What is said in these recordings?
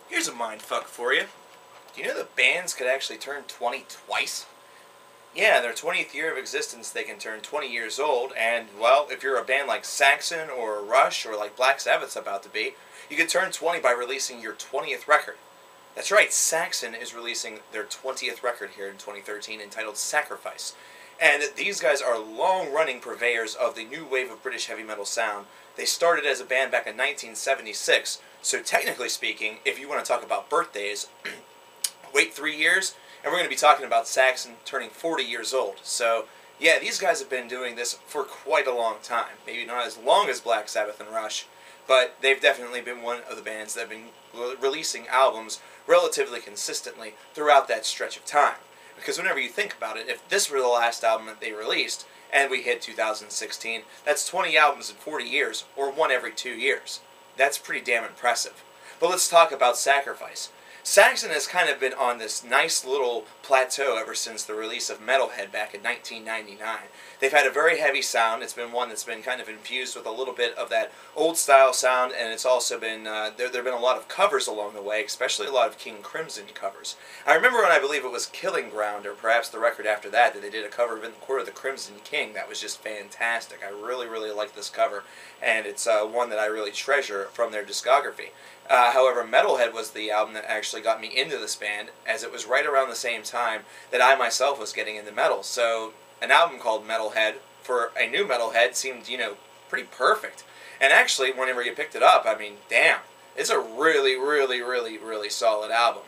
Here's a mind fuck for you. Do you know that bands could actually turn 20 twice? Yeah, in their 20th year of existence, they can turn 20 years old, and, well, if you're a band like Saxon or Rush or like Black Sabbath's about to be, you could turn 20 by releasing your 20th record. That's right, Saxon is releasing their 20th record here in 2013 entitled Sacrifice. And these guys are long-running purveyors of the new wave of British heavy metal sound. They started as a band back in 1976, so technically speaking, if you want to talk about birthdays, wait 3 years, and we're going to be talking about Saxon turning 40 years old. So, yeah, these guys have been doing this for quite a long time. Maybe not as long as Black Sabbath and Rush, but they've definitely been one of the bands that have been releasing albums relatively consistently throughout that stretch of time. Because whenever you think about it, if this were the last album that they released, and we hit 2016, that's 20 albums in 40 years, or one every 2 years. That's pretty damn impressive. But let's talk about Sacrifice. Saxon has kind of been on this nice little plateau ever since the release of Metalhead back in 1999. They've had a very heavy sound. It's been one that's been kind of infused with a little bit of that old style sound, and it's also been, there have been a lot of covers along the way, especially a lot of King Crimson covers. I remember when I believe it was Killing Ground, or perhaps the record after that they did a cover of In the Court of the Crimson King. That was just fantastic. I really, really like this cover, and it's one that I really treasure from their discography. However, Metalhead was the album that actually got me into this band, as it was right around the same time that I myself was getting into metal. So an album called Metalhead, for a new Metalhead, seemed, pretty perfect. And actually, whenever you picked it up, I mean, damn, it's a really, really, really, really solid album.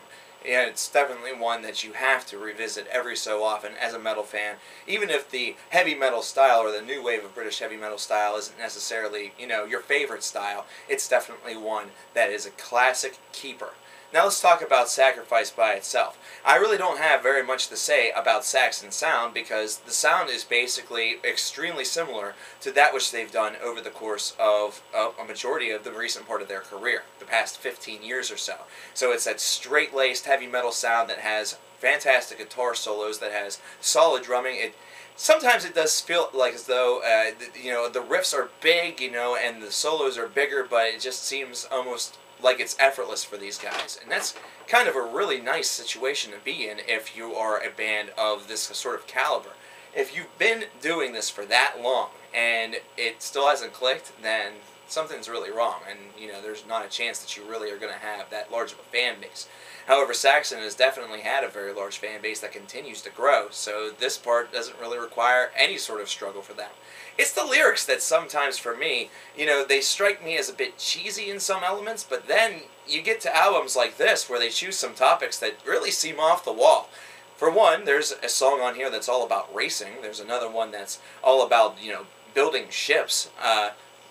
And it's definitely one that you have to revisit every so often as a metal fan, even if the heavy metal style or the new wave of British heavy metal style isn't necessarily, your favorite style. It's definitely one that is a classic keeper. Now let's talk about Sacrifice by itself. I really don't have very much to say about Saxon sound because the sound is basically extremely similar to that which they've done over the course of a majority of the recent part of their career, the past 15 years or so. So it's that straight-laced heavy metal sound that has fantastic guitar solos, that has solid drumming. Sometimes it does feel like as though, the riffs are big, and the solos are bigger, but it just seems almost like it's effortless for these guys. And that's kind of a really nice situation to be in if you are a band of this sort of caliber. If you've been doing this for that long and it still hasn't clicked, then something's really wrong, and there's not a chance that you really are going to have that large of a fan base. However, Saxon has definitely had a very large fan base that continues to grow, so this part doesn't really require any sort of struggle for them. It's the lyrics that sometimes, for me, they strike me as a bit cheesy in some elements, but then you get to albums like this where they choose some topics that really seem off the wall. For one, there's a song on here that's all about racing. There's another one that's all about, building ships.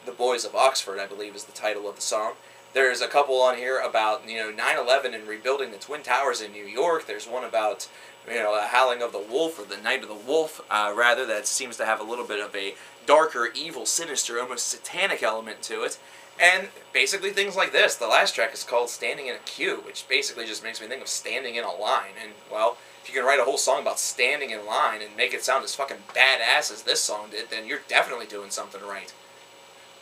The Boys of Oxford, I believe, is the title of the song. There's a couple on here about, 9/11 and rebuilding the Twin Towers in New York. There's one about, the Howling of the Wolf, or the Night of the Wolf, rather, that seems to have a little bit of a darker, evil, sinister, almost satanic element to it. And basically things like this. The last track is called Standing in a Queue, which basically just makes me think of standing in a line. And, well, if you can write a whole song about standing in line and make it sound as fucking badass as this song did, then you're definitely doing something right.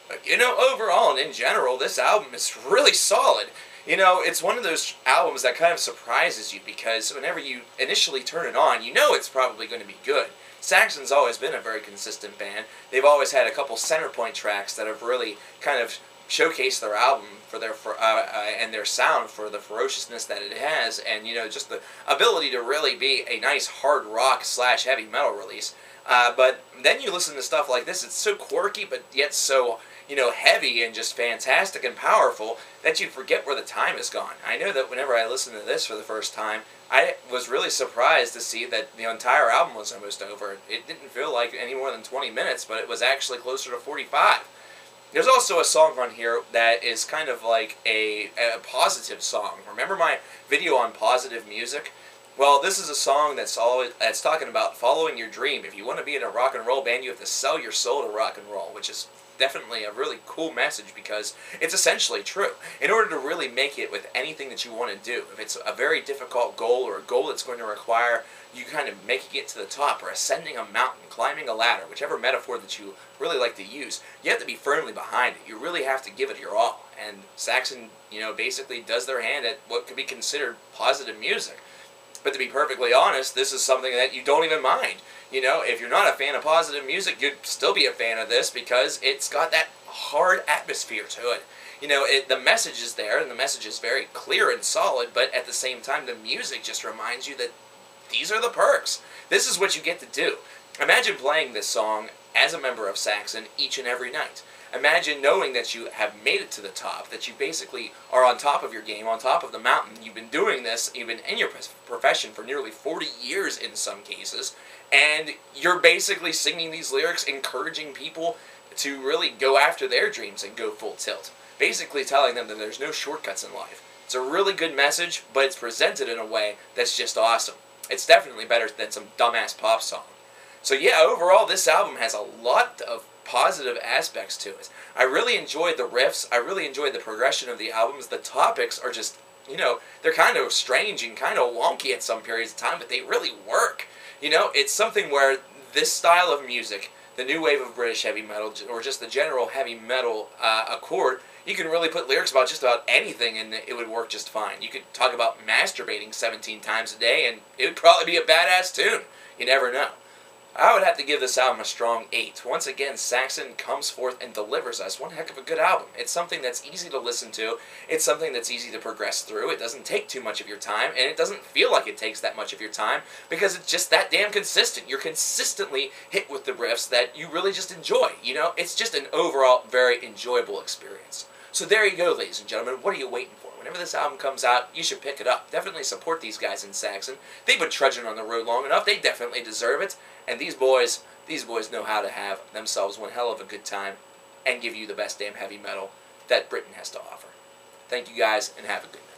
But, overall and in general, this album is really solid. It's one of those albums that kind of surprises you because whenever you initially turn it on, it's probably going to be good. Saxon's always been a very consistent band. They've always had a couple center point tracks that have really kind of showcased their album for their and their sound for the ferociousness that it has, and just the ability to really be a nice hard rock / heavy metal release. But then you listen to stuff like this, it's so quirky but yet so heavy and just fantastic and powerful that you forget where the time has gone. I know that whenever I listened to this for the first time, I was really surprised to see that the entire album was almost over. It didn't feel like any more than 20 minutes, but it was actually closer to 45. There's also a song on here that is kind of like a positive song. Remember my video on positive music? Well, this is a song that's talking about following your dream. If you want to be in a rock and roll band, you have to sell your soul to rock and roll, which is definitely a really cool message because it's essentially true. In order to really make it with anything that you want to do, if it's a very difficult goal or a goal that's going to require you kind of making it to the top or ascending a mountain, climbing a ladder, whichever metaphor that you really like to use, you have to be firmly behind it. You really have to give it your all. And Saxon, basically does their hand at what could be considered positive music. But to be perfectly honest, this is something that you don't even mind. If you're not a fan of positive music, you'd still be a fan of this because it's got that hard atmosphere to it. The message is there, and the message is very clear and solid, but at the same time, the music just reminds you that these are the perks. This is what you get to do. Imagine playing this song as a member of Saxon each and every night. Imagine knowing that you have made it to the top, that you basically are on top of your game, on top of the mountain. You've been doing this, you've been in your profession for nearly 40 years in some cases, and you're basically singing these lyrics, encouraging people to really go after their dreams and go full tilt. Basically telling them that there's no shortcuts in life. It's a really good message, but it's presented in a way that's just awesome. It's definitely better than some dumbass pop song. So yeah, overall, this album has a lot of positive aspects to it. I really enjoyed the riffs. I really enjoyed the progression of the albums. The topics are just, they're kind of strange and kind of wonky at some periods of time, but they really work. It's something where this style of music, the new wave of British heavy metal, or just the general heavy metal accord, you can really put lyrics about just about anything and it would work just fine. You could talk about masturbating 17 times a day and it would probably be a badass tune. You never know. I would have to give this album a strong 8. Once again, Saxon comes forth and delivers us one heck of a good album. It's something that's easy to listen to. It's something that's easy to progress through. It doesn't take too much of your time, and it doesn't feel like it takes that much of your time because it's just that damn consistent. You're consistently hit with the riffs that you really just enjoy. It's just an overall very enjoyable experience. So there you go, ladies and gentlemen. What are you waiting for? Whenever this album comes out, you should pick it up. Definitely support these guys in Saxon. They've been trudging on the road long enough. They definitely deserve it. And these boys know how to have themselves one hell of a good time and give you the best damn heavy metal that Britain has to offer. Thank you guys, and have a good night.